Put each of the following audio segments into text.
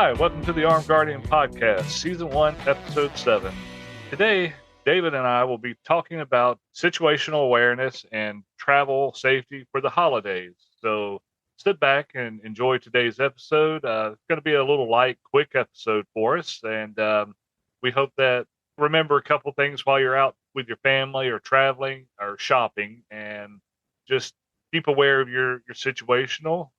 Hi, welcome to the Armed Guardian Podcast, Season 1, Episode 7. Today, David and I will be talking about situational awareness and travel safety for the holidays. So sit back and enjoy today's episode. It's going to be a little light, quick episode for us, and we hope that remember a couple things while you're out with your family or traveling or shopping, and just keep aware of your situational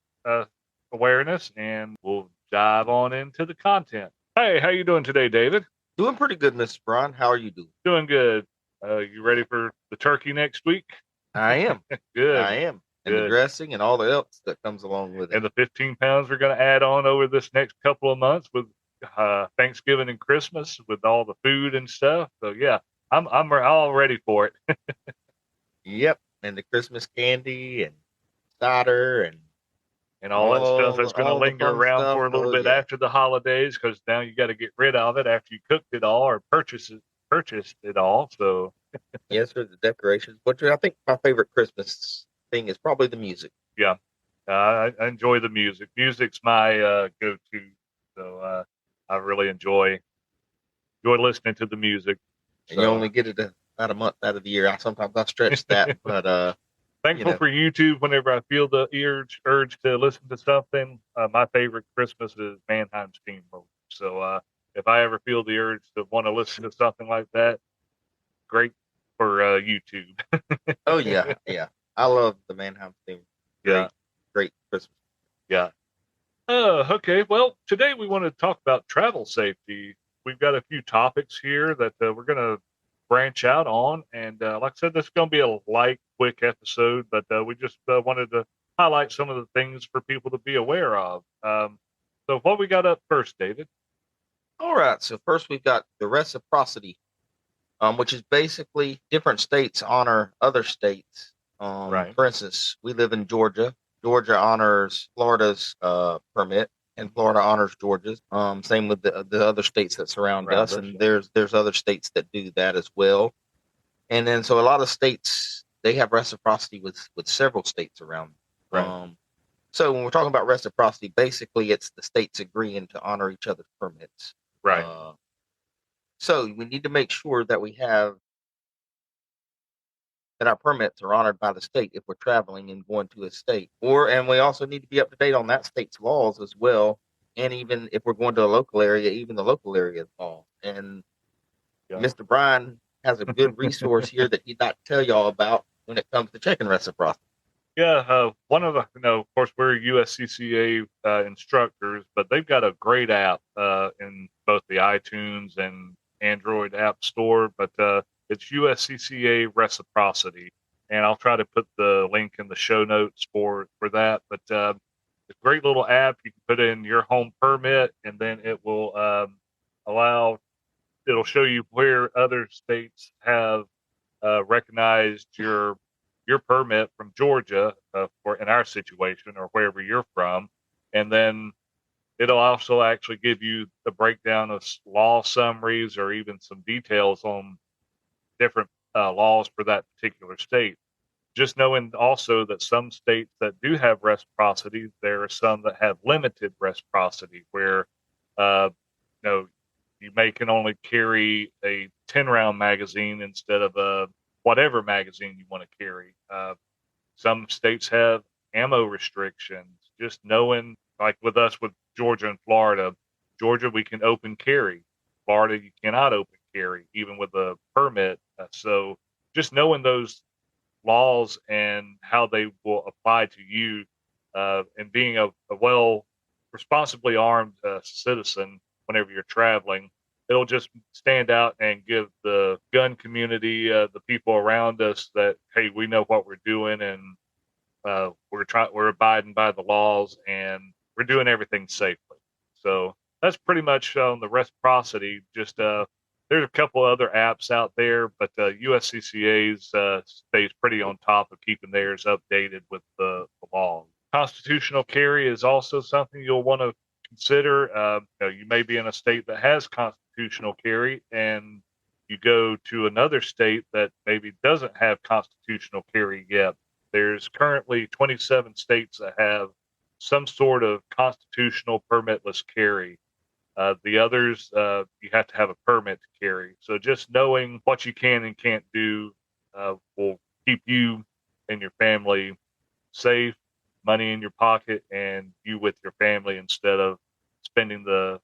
awareness, and we'll dive on into the content. Hey, how you doing today, David? Doing pretty good, Mr. Brian. How are you doing? Doing good. You ready for the turkey next week? I am. Good. I am. And Good. the dressing and all the else that comes along with it. And the 15 pounds we're going to add on over this next couple of months with Thanksgiving and Christmas with all the food and stuff. So yeah, I'm all ready for it. Yep. And the Christmas candy and cider and all that stuff that's going to linger around stuff. for a little bit after the holidays, because now you got to get rid of it after you cooked it all or purchased it all. So yes, sir, the decorations. But I think my favorite Christmas thing is probably the music. Yeah, I enjoy the music. Music's my go-to, so I really enjoy listening to the music. And you only get it about a month out of the year. Sometimes I stretch that, but thankful for YouTube. Whenever I feel the urge to listen to something, my favorite Christmas is Mannheim Steamroller. So if I ever feel the urge to want to listen to something like that, great for YouTube. Oh yeah. I love the Mannheim Steamroller. Great Christmas. Yeah. Okay. Well, today we want to talk about travel safety. We've got a few topics here that we're going to branch out on, and like I said, this is going to be a light, quick episode, but we just wanted to highlight some of the things for people to be aware of. So what we got up first, David? All right, so first we've got the reciprocity, which is basically different states honor other states. Right. For instance, we live in Georgia. Georgia honors Florida's permit, and Florida honors Georgia's. Same with the other states that surround us, and there's other states that do that as well. And then so a lot of states, they have reciprocity with several states around. Right. So when we're talking about reciprocity, basically it's the states agreeing to honor each other's permits. Right. So we need to make sure that that our permits are honored by the state if we're traveling and going to a state. And we also need to be up to date on that state's laws as well. And even if we're going to a local area, even the local area law. And Mr. Brian has a good resource here that he'd like to tell y'all about when it comes to checking reciprocity. Yeah, one of the, of course, we're USCCA instructors, but they've got a great app in both the iTunes and Android app store, but it's USCCA Reciprocity, and I'll try to put the link in the show notes for that. But it's a great little app. You can put in your home permit, and then it will it'll show you where other states have recognized your permit from Georgia for in our situation or wherever you're from, and then it'll also actually give you the breakdown of law summaries or even some details on different laws for that particular state. Just knowing also that some states that do have reciprocity, there are some that have limited reciprocity, where you can only carry a 10-round magazine instead of a whatever magazine you want to carry. Some states have ammo restrictions. Just knowing, like with us with Georgia and Florida, Georgia we can open carry. Florida you cannot open carry, even with a permit. So just knowing those laws and how they will apply to you, and being a responsibly armed citizen whenever you're traveling, it'll just stand out and give the gun community, the people around us, that, hey, we know what we're doing, and we're abiding by the laws, and we're doing everything safely. So that's pretty much on the reciprocity. Just there's a couple other apps out there, but USCCA's stays pretty on top of keeping theirs updated with the law. Constitutional carry is also something you'll want to consider. You may be in a state that has constitutional carry, and you go to another state that maybe doesn't have constitutional carry yet. There's currently 27 states that have some sort of constitutional permitless carry. The others, you have to have a permit to carry. So just knowing what you can and can't do will keep you and your family safe, money in your pocket, and you with your family instead of spending a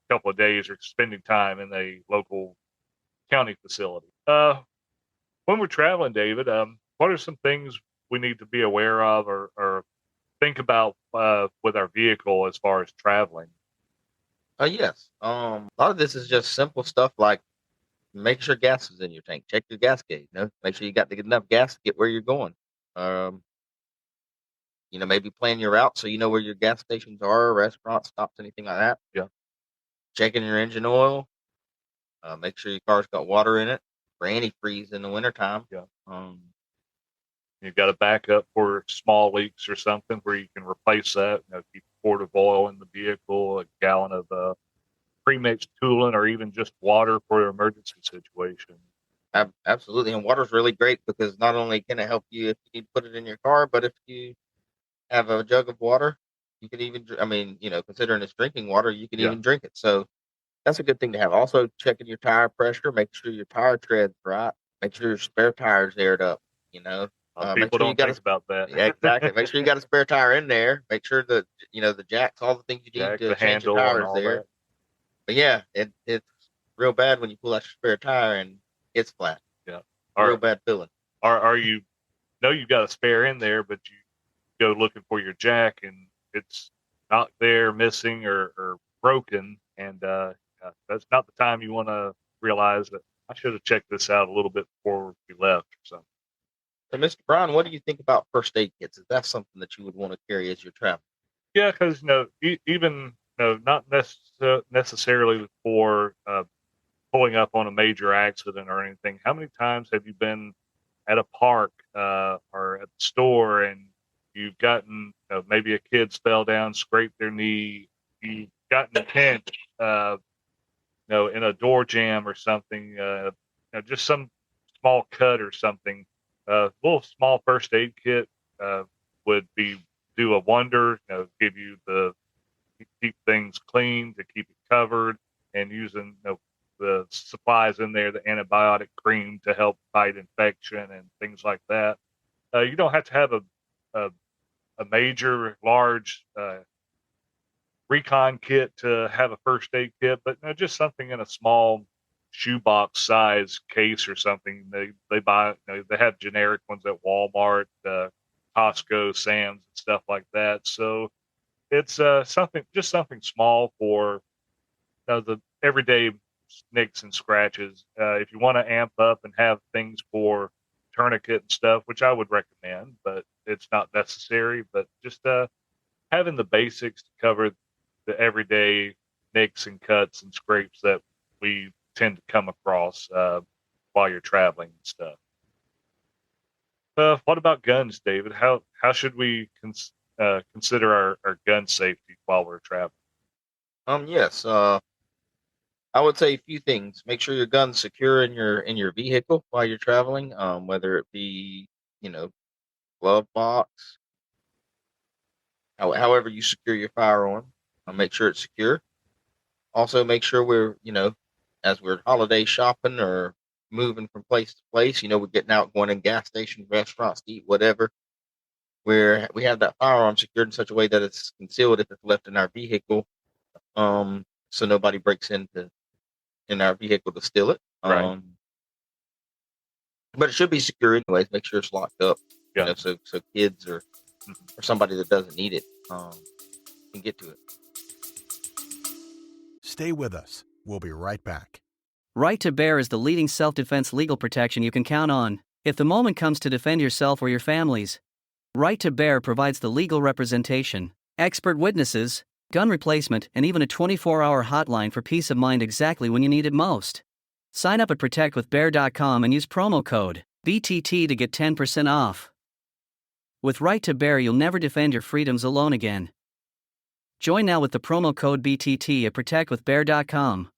couple of days or spending time in a local county facility. When we're traveling, David, what are some things we need to be aware of or think about with our vehicle as far as traveling? Yes. A lot of this is just simple stuff like make sure gas is in your tank. Check your gas gauge. Make sure you got enough gas to get where you're going. Um, maybe plan your route so you know where your gas stations are, restaurants, stops, anything like that. Yeah. Checking your engine oil. Make sure your car's got water in it for antifreeze in the wintertime. Yeah. You've got a backup for small leaks or something where you can replace that. Keep a quart of oil in the vehicle, a gallon of pre-mixed coolant, or even just water for an emergency situation. Absolutely. And water's really great because not only can it help you if you need to put it in your car, but if you have a jug of water, you can even, considering it's drinking water, you can even drink it. So that's a good thing to have. Also, checking your tire pressure, make sure your tire tread's right, make sure your spare tire's aired up. Make People sure you don't got think about that. yeah, exactly. Make sure you got a spare tire in there. Make sure that the jacks, all the things you need Jack, to the change your handle, and tires all there. that. But yeah, it's real bad when you pull out your spare tire and it's flat. Yeah. Real bad feeling. Are you know you've got a spare in there, but you go looking for your jack and it's not there, missing or broken, and that's not the time you want to realize that I should have checked this out a little bit before we left or something. So, Mr. Brown, what do you think about first aid kits? Is that something that you would want to carry as you're traveling? Yeah, because even not necessarily for pulling up on a major accident or anything. How many times have you been at a park or at the store and you've gotten maybe a kid fell down, scraped their knee, you've gotten a pinch, in a door jam or something, just some small cut or something. A little small first aid kit would do a wonder. Give you the keep things clean, to keep it covered, and using the supplies in there, the antibiotic cream to help fight infection and things like that. You don't have to have a, a major, large recon kit to have a first aid kit, but just something in a small shoebox size case or something. They buy they have generic ones at Walmart, Costco, Sam's, and stuff like that. So it's something small for the everyday nicks and scratches. If you want to amp up and have things for tourniquet and stuff, which I would recommend, but it's not necessary. But just having the basics to cover the everyday nicks and cuts and scrapes that we tend to come across while you're traveling and stuff. What about guns, David? How should we consider our gun safety while we're traveling? Yes. I would say a few things. Make sure your gun's secure in your vehicle while you're traveling. Whether it be glove box, however you secure your firearm, make sure it's secure. Also, make sure we're as we're holiday shopping or moving from place to place, we're getting out, going in gas stations, restaurants to eat, whatever. Where we have that firearm secured in such a way that it's concealed if it's left in our vehicle, so nobody breaks in our vehicle to steal it. Right. But it should be secure anyways. Make sure it's locked up, Yeah. so kids or somebody that doesn't need it can get to it. Stay with us. We'll be right back. Right to Bear is the leading self-defense legal protection you can count on if the moment comes to defend yourself or your families. Right to Bear provides the legal representation, expert witnesses, gun replacement, and even a 24-hour hotline for peace of mind exactly when you need it most. Sign up at protectwithbear.com and use promo code BTT to get 10% off. With Right to Bear, you'll never defend your freedoms alone again. Join now with the promo code BTT at protectwithbear.com.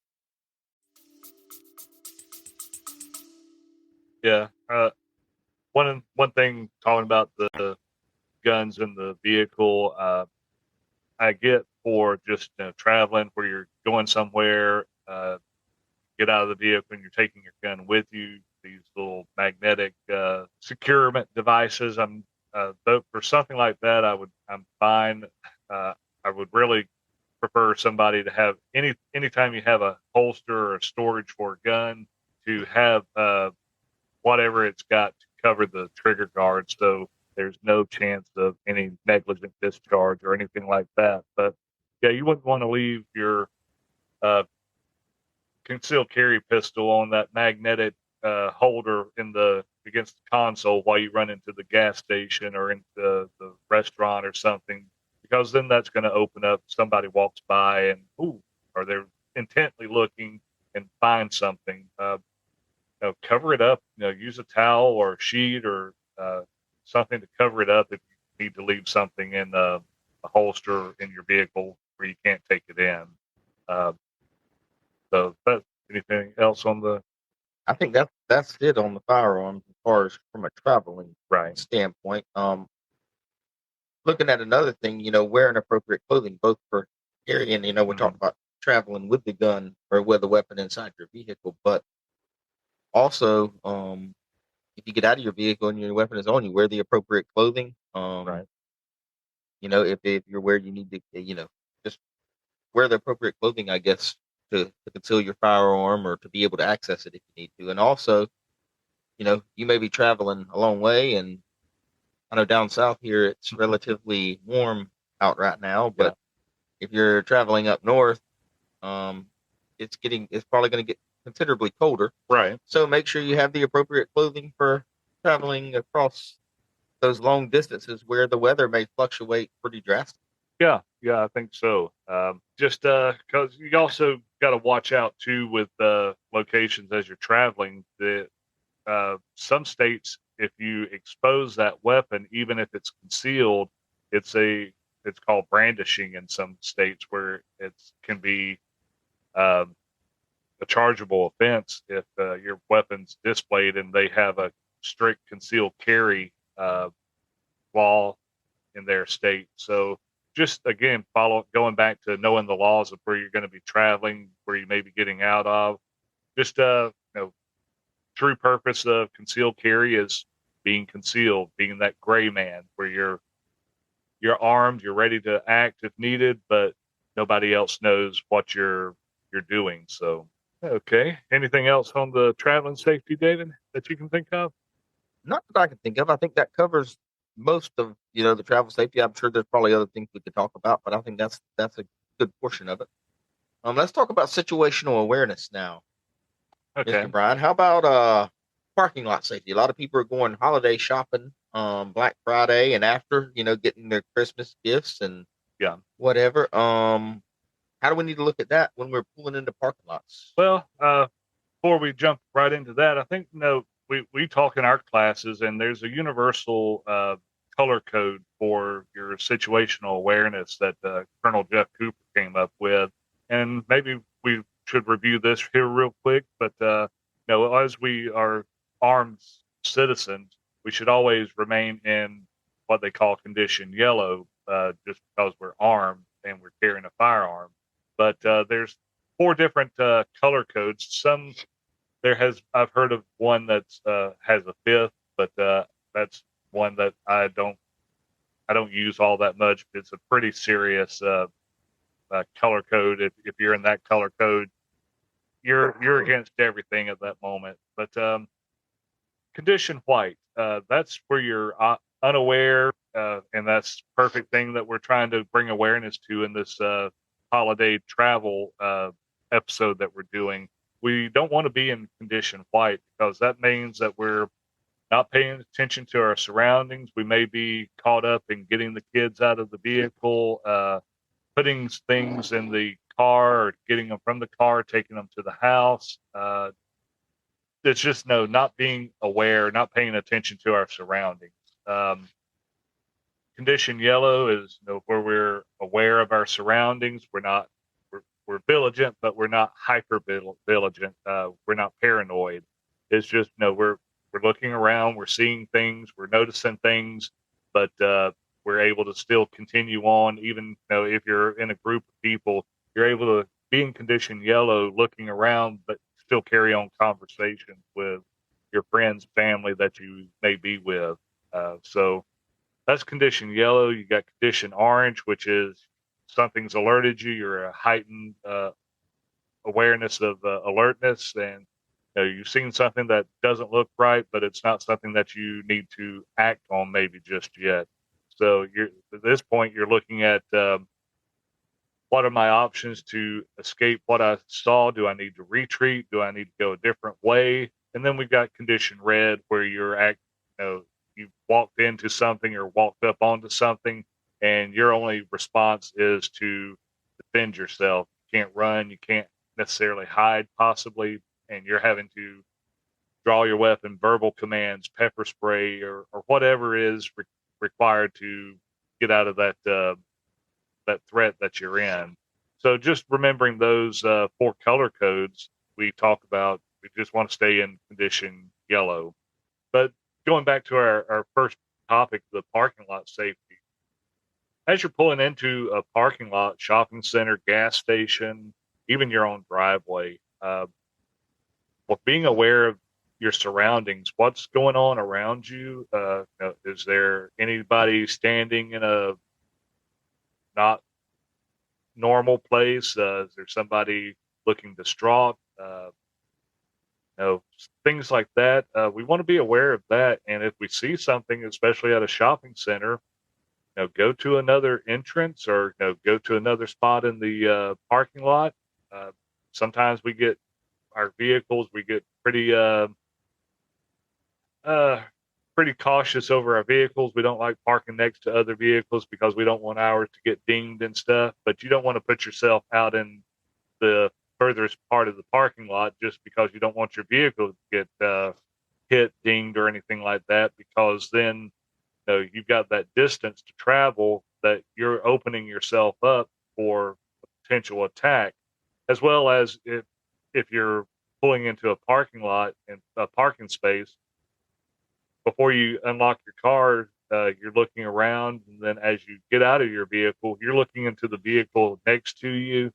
Yeah. One thing talking about the guns in the vehicle, I get for just traveling where you're going somewhere. Get out of the vehicle and you're taking your gun with you. These little magnetic securement devices. But for something like that, I'm fine. I would really prefer somebody to have anytime you have a holster or a storage for a gun to have whatever it's got to cover the trigger guard, so there's no chance of any negligent discharge or anything like that. But yeah, you wouldn't want to leave your uh, concealed carry pistol on that magnetic holder against the console while you run into the gas station or into the restaurant or something, because then that's going to open up. Somebody walks by and or they're intently looking and find something. Cover it up. Use a towel or a sheet or something to cover it up if you need to leave something in a holster in your vehicle where you can't take it in. So, but anything else on the I think that's it on the firearms as far as from a traveling right? standpoint. Looking at another thing, wearing appropriate clothing, both for carrying, we're talking about traveling with the gun or with the weapon inside your vehicle, but also, if you get out of your vehicle and your weapon is on you, wear the appropriate clothing. Right. If you're where you need to, just wear the appropriate clothing, I guess, to conceal your firearm or to be able to access it if you need to. And also, you may be traveling a long way, and I know down south here it's relatively warm out right now, but if you're traveling up north, it's probably going to get considerably colder. Right. So make sure you have the appropriate clothing for traveling across those long distances where the weather may fluctuate pretty drastically. Yeah, I think so. Just because you also got to watch out too with locations as you're traveling. That some states, if you expose that weapon, even if it's concealed, it's called brandishing in some states, where it can be a chargeable offense if your weapon's displayed and they have a strict concealed carry law in their state. So just again, going back to knowing the laws of where you're going to be traveling, where you may be getting out of. Just true purpose of concealed carry is being concealed, being that gray man where you're armed, you're ready to act if needed, but nobody else knows what you're doing. So okay, anything else on the traveling safety, David, that you can think of? Not that I can think of. I think that covers most of the travel safety. I'm sure there's probably other things we could talk about, but I think that's a good portion of it. Let's talk about situational awareness now, Okay. Mr. Brian. How about parking lot safety? A lot of people are going holiday shopping, Black Friday and after, getting their Christmas gifts and whatever. How do we need to look at that when we're pulling into parking lots? Well, before we jump right into that, I think we talk in our classes, and there's a universal color code for your situational awareness that Colonel Jeff Cooper came up with, and maybe we should review this here real quick. But as we are armed citizens, we should always remain in what they call condition yellow, just because we're armed and we're carrying a firearm. But there's 4 different color codes. I've heard of one that's has a 5th, but that's one that I don't use all that much. It's a pretty serious color code. If you're in that color code, you're against everything at that moment. But condition white, that's where you're unaware, and that's perfect thing that we're trying to bring awareness to in this holiday travel episode that we're doing. We don't want to be in condition white, because that means that we're not paying attention to our surroundings. We may be caught up in getting the kids out of the vehicle, putting things in the car, or getting them from the car, taking them to the house. It's just not being aware, not paying attention to our surroundings. Condition yellow is where we're aware of our surroundings. We're vigilant, but we're not hyper vigilant. We're not paranoid. It's just we're looking around, we're seeing things, we're noticing things, but we're able to still continue on, even if you're in a group of people, you're able to be in condition yellow, looking around, but still carry on conversations with your friends, family that you may be with. So that's condition yellow. You got condition orange, which is something's alerted you. You're a heightened awareness of alertness, and you've seen something that doesn't look right, but it's not something that you need to act on maybe just yet. So at this point, you're looking at what are my options to escape what I saw? Do I need to retreat? Do I need to go a different way? And then we've got condition red, where you walked into something or walked up onto something, and your only response is to defend yourself. You can't run, you can't necessarily hide, possibly, and you're having to draw your weapon, verbal commands, pepper spray, or whatever is required to get out of that threat that you're in. So just remembering those 4 color codes we talk about, we just want to stay in condition yellow. But going back to our first topic, the parking lot safety. As you're pulling into a parking lot, shopping center, gas station, even your own driveway, being aware of your surroundings, what's going on around you. Is there anybody standing in a not normal place? Is there somebody looking distraught? Things like that. We want to be aware of that. And if we see something, especially at a shopping center, go to another entrance, or go to another spot in the parking lot. Sometimes we get our vehicles, we get pretty cautious over our vehicles. We don't like parking next to other vehicles because we don't want ours to get dinged and stuff. But you don't want to put yourself out in the furthest part of the parking lot just because you don't want your vehicle to get hit, dinged, or anything like that, because then you've got that distance to travel, that you're opening yourself up for a potential attack, as well as if you're pulling into a parking lot and a parking space. Before you unlock your car, you're looking around, and then as you get out of your vehicle, you're looking into the vehicle next to you,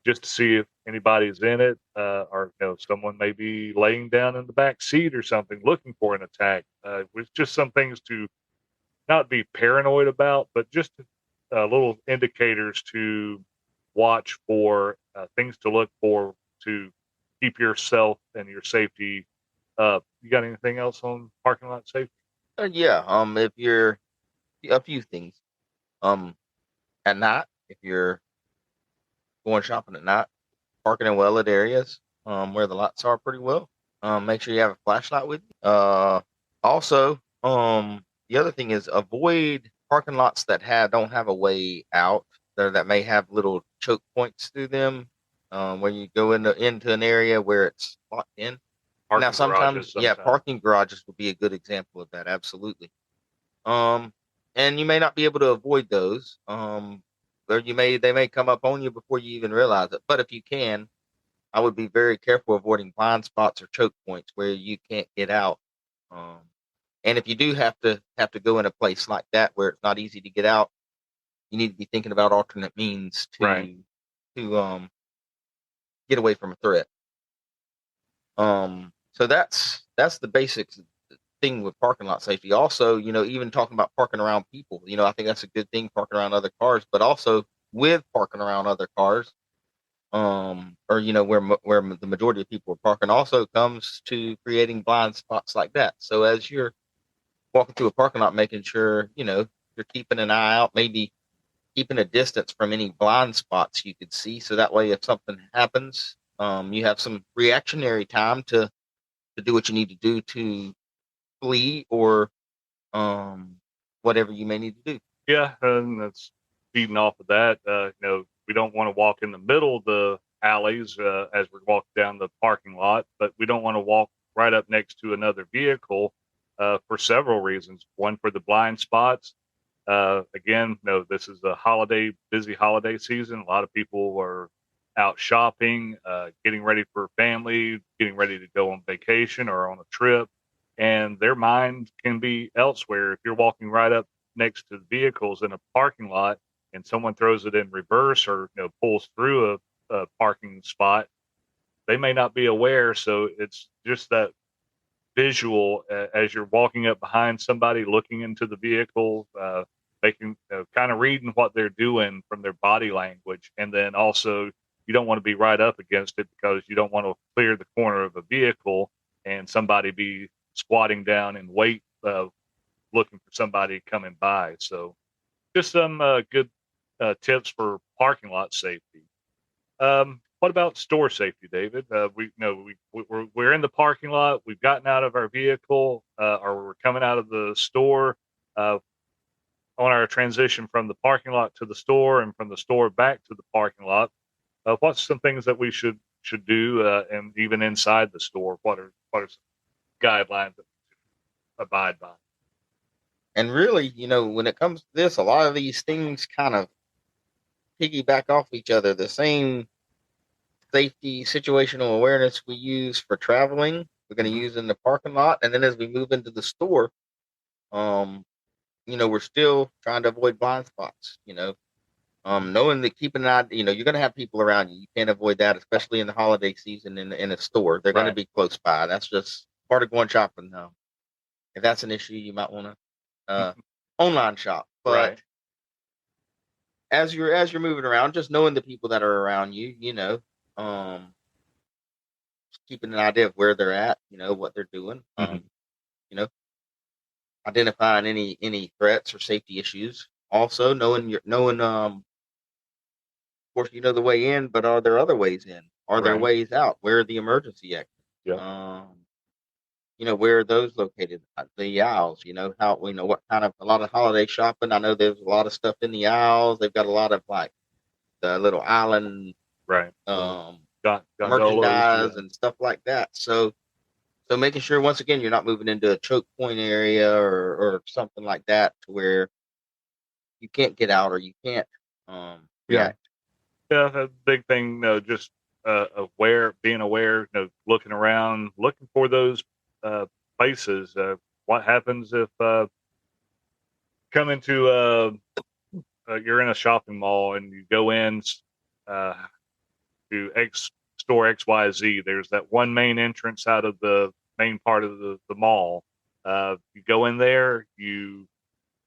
just to see if anybody's in it, or someone may be laying down in the back seat or something, looking for an attack. With just some things to not be paranoid about, but just little indicators to watch for, things to look for to keep yourself and your safety up. You got anything else on parking lot safety? Yeah. If you're a few things. At night, if you're going shopping at night, parking in well-lit areas, where the lights are pretty well. Make sure you have a flashlight with you. Also, the other thing is avoid parking lots that don't have a way out, that may have little choke points through them, where you go into an area where it's locked in. Now, sometimes, parking garages would be a good example of that. Absolutely. And you may not be able to avoid those. Or they may come up on you before you even realize it. But if you can, I would be very careful avoiding blind spots or choke points where you can't get out. And if you do have to go in a place like that where it's not easy to get out, you need to be thinking about alternate means to get away from a threat. So that's the basic thing with parking lot safety. Also, even talking about parking around people, I think that's a good thing, parking around other cars, but also with parking around other cars, or where the majority of people are parking, also comes to creating blind spots like that. So as you're walking through a parking lot, making sure you're keeping an eye out, maybe keeping a distance from any blind spots you could see, so that way if something happens, you have some reactionary time to do what you need to do to flee, or whatever you may need to do. Yeah, and that's feeding off of that. We don't want to walk in the middle of the alleys as we're walking down the parking lot, but we don't want to walk right up next to another vehicle for several reasons. One, for the blind spots. Again, this is a busy holiday season. A lot of people are out shopping, getting ready for family, getting ready to go on vacation or on a trip, and their mind can be elsewhere. If you're walking right up next to vehicles in a parking lot and someone throws it in reverse or pulls through a parking spot, they may not be aware. So it's just that visual as you're walking up behind somebody, looking into the vehicle, making kind of reading what they're doing from their body language, and then also you don't want to be right up against it because you don't want to clear the corner of a vehicle and somebody be squatting down and wait, looking for somebody coming by. So just some good tips for parking lot safety. What about store safety, David? We're in the parking lot. We've gotten out of our vehicle, or we're coming out of the store. On our transition from the parking lot to the store, and from the store back to the parking lot, what's some things that we should do, and even inside the store, what are some guidelines that we should abide by? And really, when it comes to this, a lot of these things kind of piggyback off each other. The same safety situational awareness we use for traveling, we're going to use in the parking lot. And then as we move into the store, we're still trying to avoid blind spots, knowing that keeping an eye, you're going to have people around you. You can't avoid that, especially in the holiday season in a store. They're going to be close by. That's just part of going shopping now. If that's an issue, you might want to online shop. But as you're moving around, just knowing the people that are around you, keeping an idea of where they're at, what they're doing, identifying any threats or safety issues. Also knowing of course, the way in, but are there other ways in? Are there ways out? Where are the emergency exits? Yeah. Where are those located? The aisles, how, what kind of, a lot of holiday shopping. I know there's a lot of stuff in the aisles. They've got a lot of like the little island, merchandise and stuff like that. So making sure, once again, you're not moving into a choke point area or something like that to where you can't get out or you can't react. Yeah, a big thing, just being aware, looking around, looking for those places. What happens if come into you're in a shopping mall and you go in to store XYZ. There's that one main entrance out of the main part of the mall. You go in there, you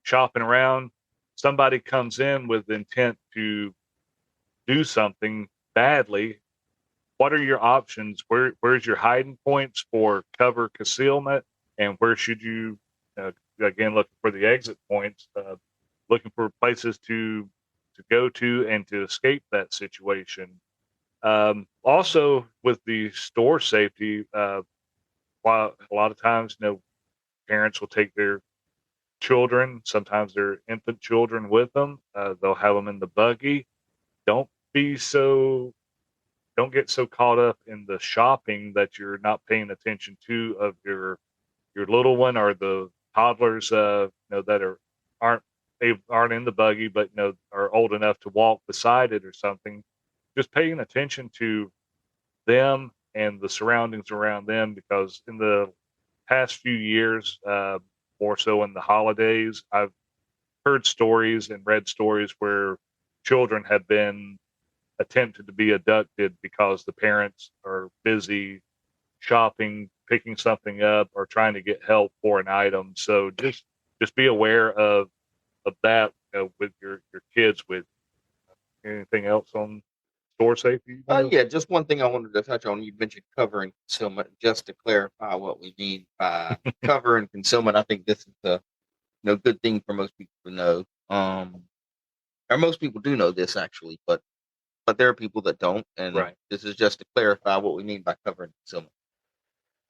shopping around. Somebody comes in with intent to do something badly. What are your options? Where's your hiding points for cover concealment, and where should you again looking for the exit points, looking for places to go to and to escape that situation. Also, with the store safety, while a lot of times, parents will take their children, sometimes their infant children with them. They'll have them in the buggy. Don't get so caught up in the shopping that you're not paying attention to of your little one or the toddlers, that aren't in the buggy, but are old enough to walk beside it or something. Just paying attention to them and the surroundings around them, because in the past few years, more so in the holidays, I've heard stories and read stories where children have been attempted to be abducted because the parents are busy shopping, picking something up, or trying to get help for an item. So just be aware of that with your kids. With anything else on store safety? Yeah, just one thing I wanted to touch on. You mentioned cover and concealment. Just to clarify what we mean by cover and concealment, I think this is a good thing for most people to know. Or most people do know this actually, but there are people that don't, and this is just to clarify what we mean by cover and concealment.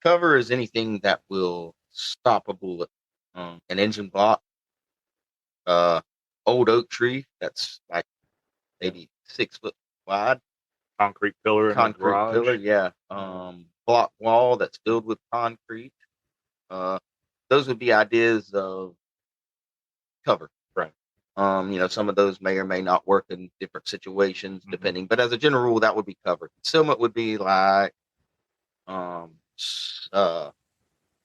Cover is anything that will stop a bullet, an engine block, old oak tree that's like maybe 6 foot wide, concrete pillar in a garage. Yeah. Block wall that's filled with concrete. Those would be ideas of cover. Right. Some of those may or may not work in different situations, depending. But as a general rule, that would be cover. Concealment would be like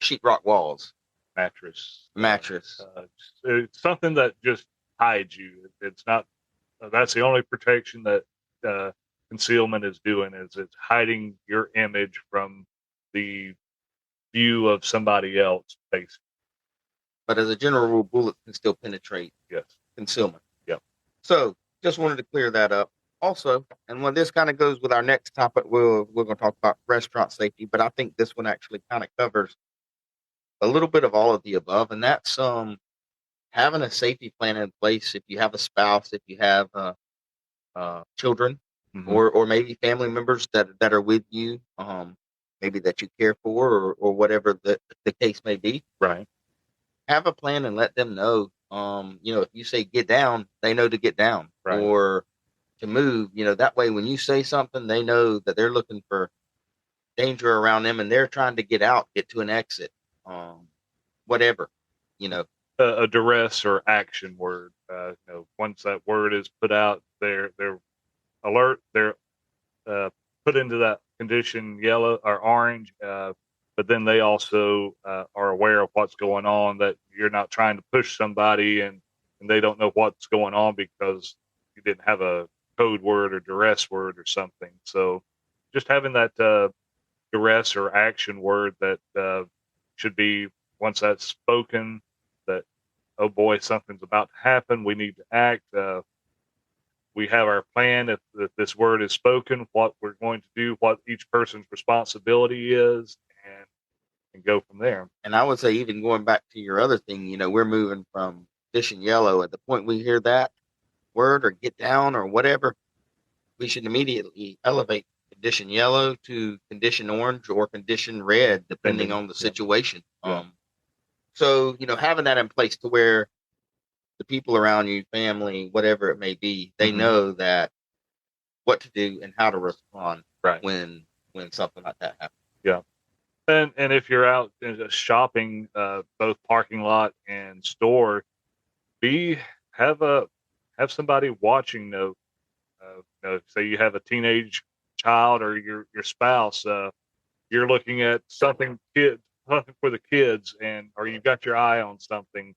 sheetrock walls. mattress. Mattress. It's something that just hides you. It's not. That's the only protection that concealment is doing. Is it's hiding your image from the view of somebody else. Basically, But as a general rule, bullets can still penetrate yes. concealment. Yep. So just wanted to clear that up. Also, and when this kind of goes with our next topic, we're going to talk about restaurant safety, but I think this one actually kind of covers a little bit of all of the above, and that's having a safety plan in place if you have a spouse, if you have children, Mm-hmm. or maybe family members that are with you, maybe that you care for, or whatever the case may be. Right. Have a plan and let them know. If you say get down, they know to get down, Right. or to move. That way when you say something, they know that they're looking for danger around them and they're trying to get out, get to an exit, whatever. A duress or action word. Once that word is put out, they're alert. They're put into that condition, yellow or orange. But then they also are aware of what's going on. That you're not trying to push somebody, and they don't know what's going on because you didn't have a code word or duress word or something. So, just having that duress or action word that should be, once that's spoken, that, oh boy, something's about to happen. We need to act. We have our plan. If this word is spoken, what we're going to do, what each person's responsibility is, and go from there. And I would say, even going back to your other thing, we're moving from condition yellow. At the point we hear that word or get down or whatever, we should immediately elevate condition yellow to condition orange or condition red, depending on the situation. Yeah. So, having that in place to where the people around you, family, whatever it may be, they Mm-hmm. know that what to do and how to respond Right. when something like that happens. Yeah. And if you're out shopping, both parking lot and store, have somebody watching. Say you have a teenage child or your spouse, you're looking at something for the kids, or you've got your eye on something.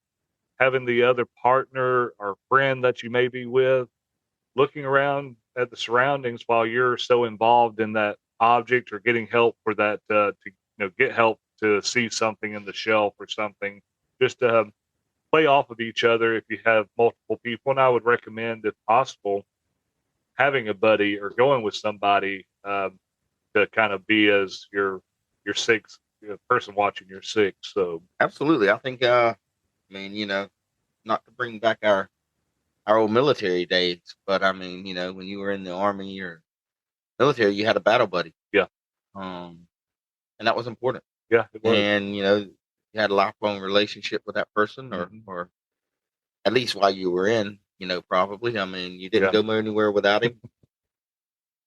Having the other partner or friend that you may be with looking around at the surroundings while you're so involved in that object, or getting help for that to get help to see something in the shelf or something, just to play off of each other if you have multiple people. And I would recommend, if possible, having a buddy or going with somebody to kind of be as your sixth person watching your six. So Absolutely. I think, not to bring back our old military days, but I mean, when you were in the Army or military, you had a battle buddy. Yeah. And that was important. Yeah, it was. And, you had a lifelong relationship with that person, Mm-hmm. or at least while you were in, probably. I mean, you didn't Yeah. go anywhere without him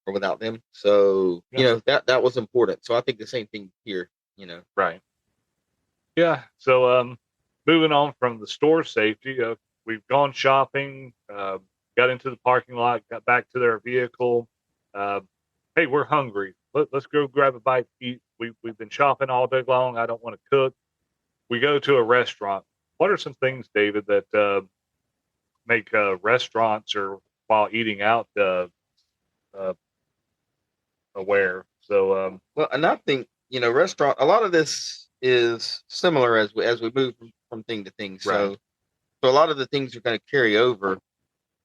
or without them. So, Yeah. that was important. So I think the same thing here, Right. Yeah. So moving on from the store safety, we've gone shopping, got into the parking lot, got back to their vehicle. Hey, we're hungry. Let's go grab a bite to eat. We've been shopping all day long. I don't want to cook. We go to a restaurant. What are some things, David, that make restaurants, or while eating out, aware? So well, and I think, restaurant, a lot of this is similar as we move from thing to thing. So, Right. so a lot of the things are going to carry over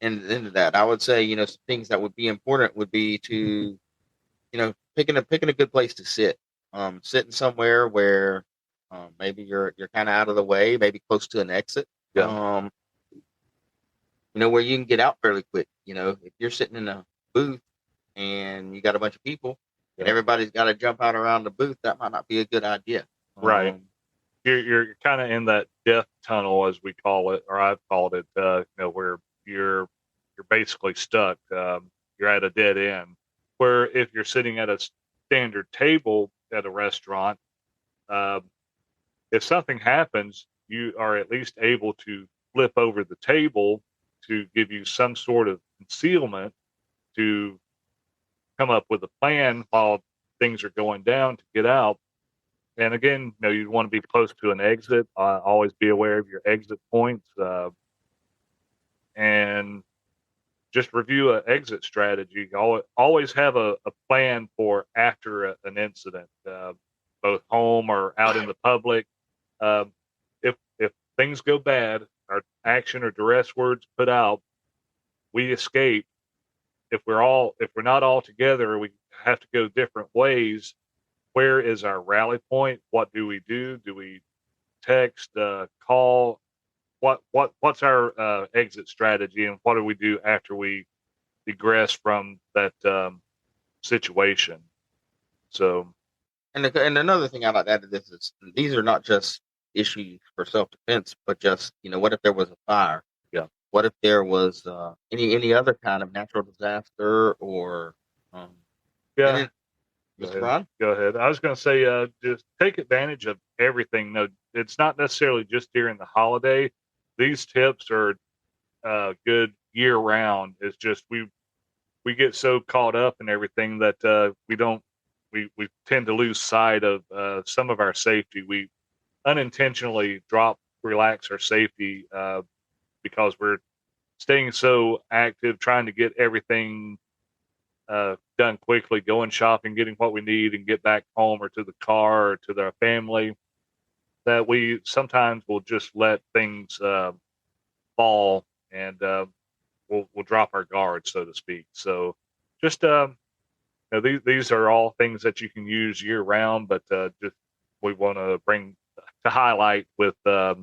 into that. I would say, some things that would be important would be to, picking a good place to sit. Sitting somewhere where maybe you're kind of out of the way, maybe close to an exit. Yeah. Where you can get out fairly quick. If you're sitting in a booth and you got a bunch of people and Yeah. everybody's got to jump out around the booth, that might not be a good idea. Right. You're kind of in that death tunnel, as we call it, or I've called it, where you're basically stuck. You're at a dead end. Where if you're sitting at a standard table at a restaurant, uh, if something happens, you are at least able to flip over the table to give you some sort of concealment, to come up with a plan while things are going down to get out. And again, you want to be close to an exit. Always be aware of your exit points, and just review an exit strategy. Always have a plan for after an incident, both home or out in the public. Um, if things go bad, our action or duress words put out, we escape. If we're not all together, we have to go different ways. Where is our rally point? What do we do? Do we text, call? What's our exit strategy, and what do we do after we egress from that situation? So, And another thing I'd like to add to this is these are not just issues for self defense, but just what if there was a fire? yeah, What if there was any other kind of natural disaster or yeah. Mr. Ron? Go ahead. I was going to say, just take advantage of everything. No, it's not necessarily just during the holiday. These tips are good year round. It's just we get so caught up in everything that we tend to lose sight of some of our safety. We unintentionally relax our safety because we're staying so active, trying to get everything done quickly, going shopping, getting what we need, and get back home or to the car or to their family, that we sometimes will just let things fall, and we'll drop our guard, so to speak. So just these are all things that you can use year round, but just we want to bring to highlight with the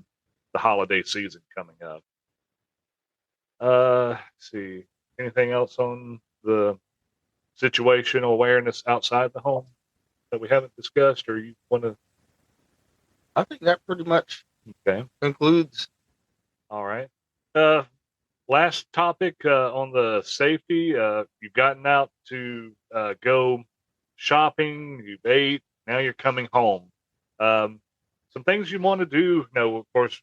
holiday season coming up. Let's see, anything else on the situational awareness outside the home that we haven't discussed, or you want to? I think that pretty much concludes. All right. Last topic on the safety. You've gotten out to go shopping. You've ate. Now you're coming home. Some things you want to do. Of course,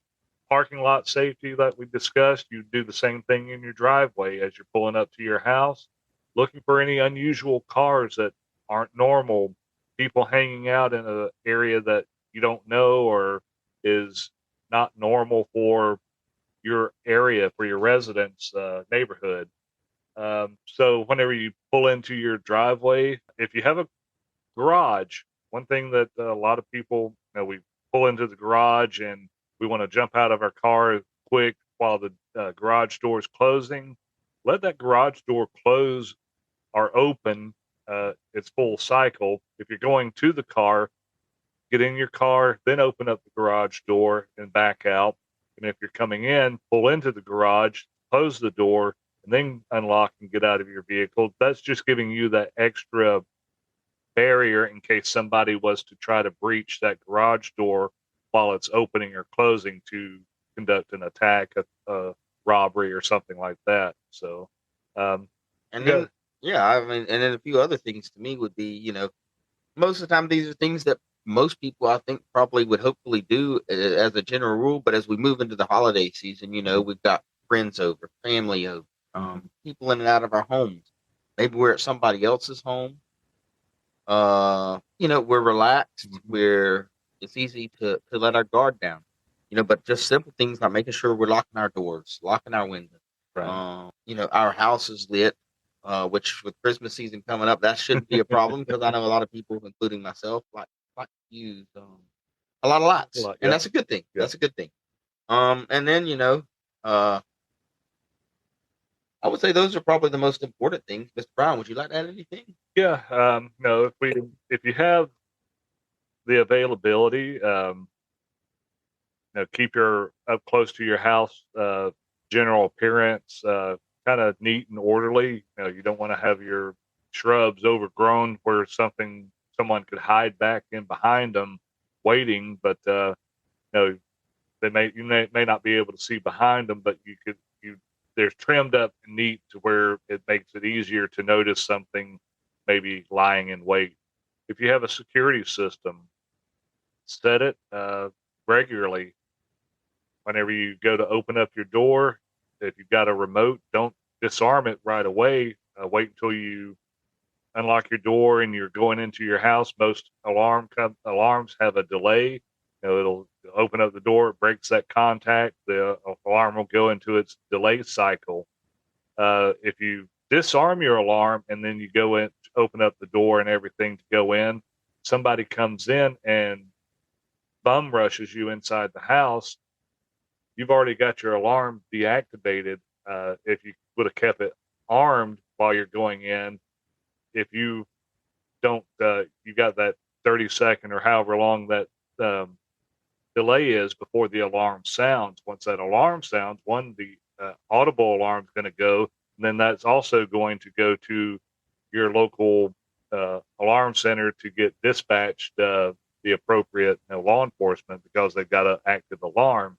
parking lot safety that we discussed. You do the same thing in your driveway as you're pulling up to your house, looking for any unusual cars that aren't normal, people hanging out in an area that you don't know or is not normal for your area, for your residence neighborhood. So whenever you pull into your driveway, if you have a garage, one thing that a lot of people, we pull into the garage and we want to jump out of our car quick while the garage door is closing. Let that garage door close or open its full cycle. If you're going to the car, get in your car, then open up the garage door and back out. And if you're coming in, pull into the garage, close the door, and then unlock and get out of your vehicle. That's just giving you that extra barrier in case somebody was to try to breach that garage door while it's opening or closing to conduct an attack, a robbery, or something like that. So, and then, I mean, and then a few other things to me would be, most of the time these are things that most people, I think, probably would hopefully do as a general rule. But as we move into the holiday season, we've got friends over, family over, people in and out of our homes. Maybe we're at somebody else's home. We're relaxed. It's easy to let our guard down. But just simple things like making sure we're locking our doors, locking our windows. Right. Our house is lit. Which with Christmas season coming up, that shouldn't be a problem because I know a lot of people, including myself, like to use a lot of lights, and that's a good thing. Yeah. That's a good thing. And then I would say those are probably the most important things. Mr. Brown, would you like to add anything? Yeah. No, if you have the availability, keep your up close to your house general appearance kind of neat and orderly. You don't want to have your shrubs overgrown where someone could hide back in behind them waiting, but you may not be able to see behind them, but they're trimmed up and neat to where it makes it easier to notice something maybe lying in wait. If you have a security system, set it regularly. Whenever you go to open up your door, if you've got a remote, don't disarm it right away. Wait until you unlock your door and you're going into your house, most alarms have a delay. It'll open up the door, it breaks that contact, the alarm will go into its delay cycle. If you disarm your alarm and then you go in, open up the door and everything to go in, somebody comes in and bum rushes you inside the house, you've already got your alarm deactivated. If you would have kept it armed while you're going in, if you don't, you got that 30-second or however long that delay is before the alarm sounds. Once that alarm sounds, the audible alarm is going to go, and then that's also going to go to your local alarm center to get dispatched the appropriate law enforcement, because they've got an active alarm.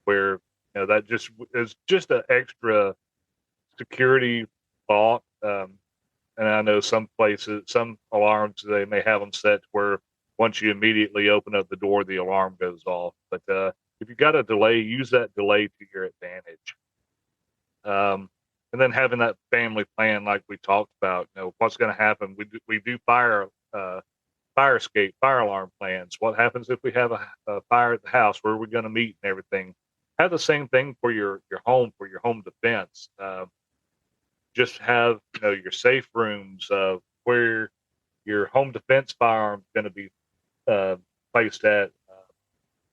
Where that just is just an extra security thought. And I know some places, some alarms, they may have them set where once you immediately open up the door, the alarm goes off. But if you got a delay, use that delay to your advantage. And then having that family plan, like we talked about, what's going to happen. We do fire escape, fire alarm plans. What happens if we have a fire at the house? Where are we going to meet and everything? Have the same thing for your home, for your home defense. Just have your safe rooms where your home defense firearm is going to be placed at.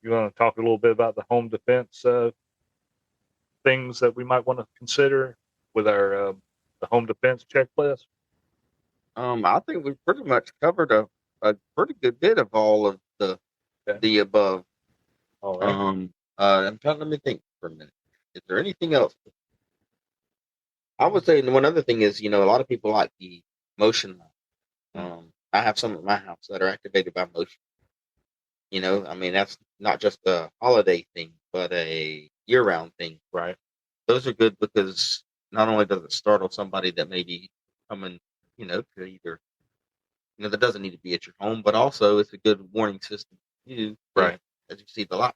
You want to talk a little bit about the home defense things that we might want to consider with our the home defense checklist? I think we've pretty much covered a pretty good bit of all of the above. All right. Let me think for a minute. Is there anything else? I would say one other thing is, a lot of people like the motion light. I have some at my house that are activated by motion. I mean, that's not just a holiday thing, but a year-round thing. Right. Those are good because not only does it startle somebody that may be coming, to either, that doesn't need to be at your home, but also it's a good warning system for you, right, as you see the light.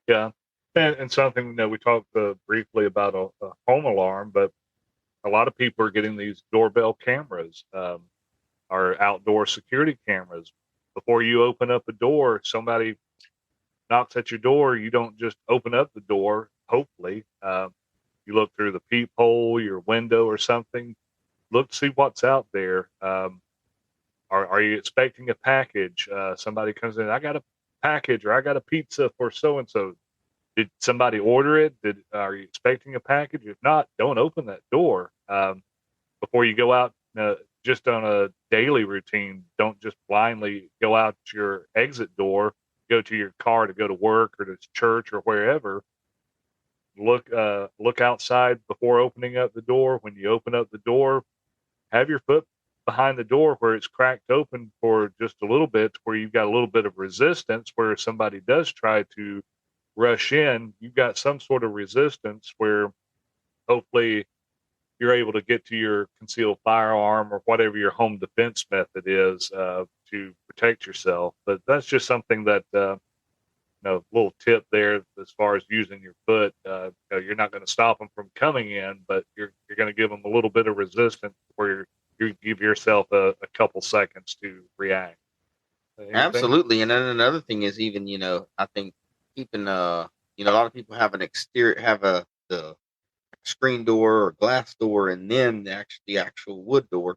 Yeah. And something that we talked briefly about a home alarm, but a lot of people are getting these doorbell cameras, or outdoor security cameras. Before you open up a door, somebody knocks at your door. You don't just open up the door. Hopefully, you look through the peephole, your window, or something. Look to see what's out there. Are you expecting a package? Somebody comes in. I got a package, or I got a pizza for so and so. Did somebody order it? Are you expecting a package? If not, don't open that door before you go out. Just on a daily routine, don't just blindly go out your exit door, go to your car to go to work or to church or wherever. Look outside before opening up the door. When you open up the door, have your foot behind the door where it's cracked open for just a little bit, where you've got a little bit of resistance, where if somebody does try to rush in, you've got some sort of resistance where hopefully you're able to get to your concealed firearm or whatever your home defense method is to protect yourself. But that's just something that, little tip there as far as using your foot. You're not going to stop them from coming in, but you're going to give them a little bit of resistance where you give yourself a couple seconds to react. Anything? Absolutely. And then another thing is even, I think keeping, a lot of people have the screen door or glass door, and then the actual wood door,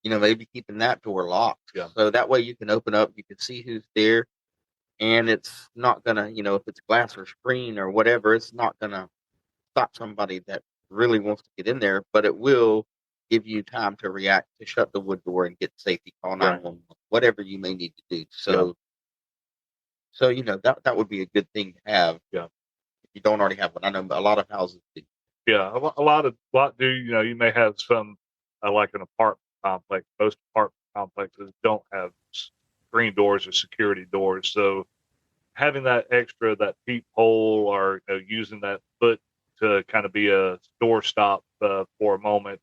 maybe keeping that door locked. Yeah. So that way you can open up, you can see who's there, and it's not gonna, if it's glass or screen or whatever, it's not gonna stop somebody that really wants to get in there, but it will give you time to react, to shut the wood door and get safety, call 911, whatever you may need to do. So, that would be a good thing to have. Yeah. If you don't already have one. I know a lot of houses do. Yeah, a lot do. You may have some like an apartment complex. Most apartment complexes don't have screen doors or security doors. So having that extra, that peephole, or using that foot to kind of be a door stop for a moment.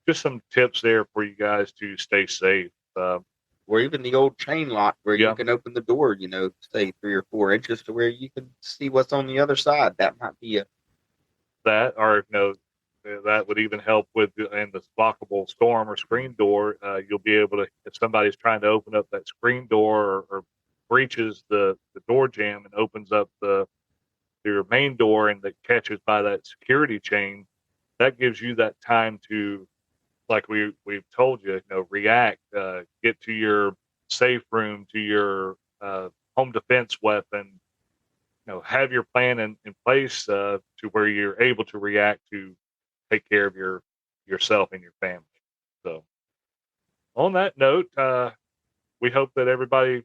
Just some tips there for you guys to stay safe. Or even the old chain lock where you can open the door, say 3 or 4 inches to where you can see what's on the other side. That might be that, or That would even help with and the lockable storm or screen door. You'll be able to, if somebody's trying to open up that screen door or breaches the door jamb and opens up your main door and that catches by that security chain, that gives you that time to, like we've told you, react, get to your safe room, to your home defense weapon, have your plan in place to where you're able to react to take care of yourself and your family. So on that note, we hope that everybody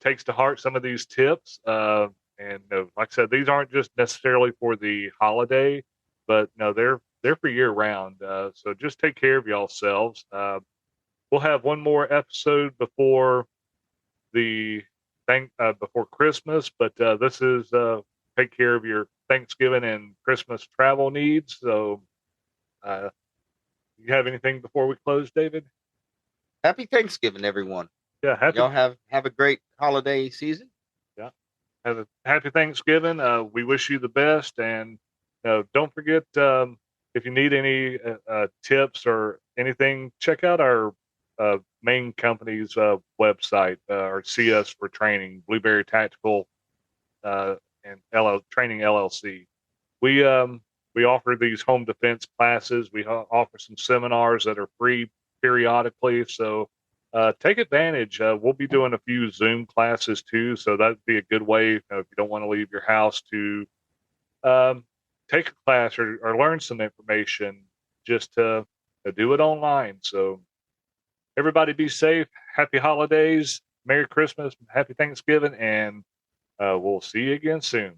takes to heart some of these tips. And like I said, these aren't just necessarily for the holiday, but no, they're for year round. So just take care of yourselves. We'll have one more episode before before Christmas, but this is take care of your Thanksgiving and Christmas travel needs. So, you have anything before we close, David? Happy Thanksgiving, everyone. Yeah, Y'all have a great holiday season. Yeah, have a happy Thanksgiving. We wish you the best, and don't forget, if you need any tips or anything, check out our main company's website or see us for training, Blueberry Tactical and Training LLC. We offer these home defense classes. We offer some seminars that are free periodically, so take advantage. We'll be doing a few Zoom classes too, so that'd be a good way if you don't want to leave your house to take a class or learn some information, just to do it online. So everybody be safe. Happy holidays. Merry Christmas. Happy Thanksgiving. And we'll see you again soon.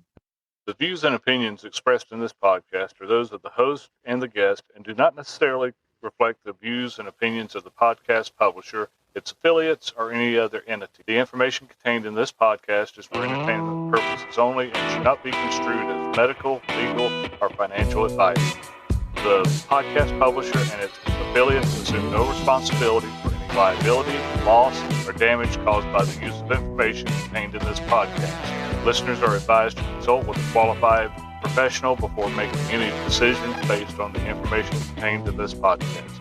The views and opinions expressed in this podcast are those of the host and the guest and do not necessarily reflect the views and opinions of the podcast publisher, its affiliates, or any other entity. The information contained in this podcast is for entertainment purposes only and should not be construed as medical, legal, or financial advice. The podcast publisher and its affiliates assume no responsibility for any liability, loss, or damage caused by the use of information contained in this podcast. Listeners are advised to consult with a qualified professional before making any decisions based on the information contained in this podcast.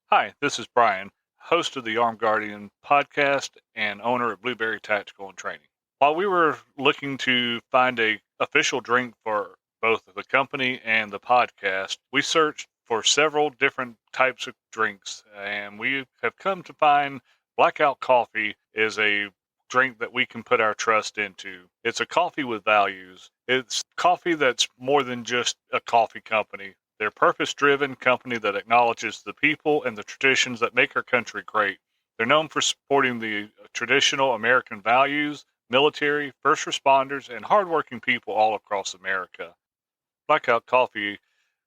Hi, this is Brian, host of the Armed Guardian podcast and owner of Blueberry Tactical and Training. While we were looking to find a official drink for both the company and the podcast, we searched for several different types of drinks, and we have come to find Blackout Coffee is a drink that we can put our trust into. It's a coffee with values. It's coffee that's more than just a coffee company. They're a purpose-driven company that acknowledges the people and the traditions that make our country great. They're known for supporting the traditional American values, military, first responders, and hardworking people all across America. Blackout Coffee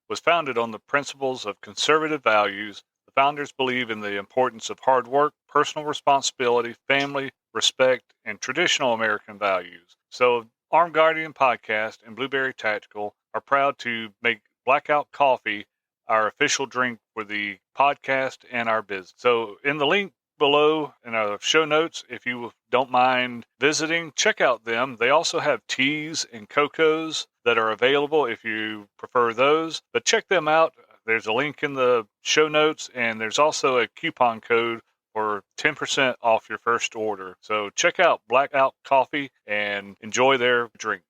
was founded on the principles of conservative values. The founders believe in the importance of hard work, personal responsibility, family, respect, and traditional American values. So, Armed Guardian Podcast and Blueberry Tactical are proud to make Blackout Coffee our official drink for the podcast and our business. So, in the link below in our show notes, if you don't mind visiting, check out them. They also have teas and cocos that are available if you prefer those, but check them out. There's a link in the show notes, and there's also a coupon code for 10% off your first order. So check out Blackout Coffee and enjoy their drink.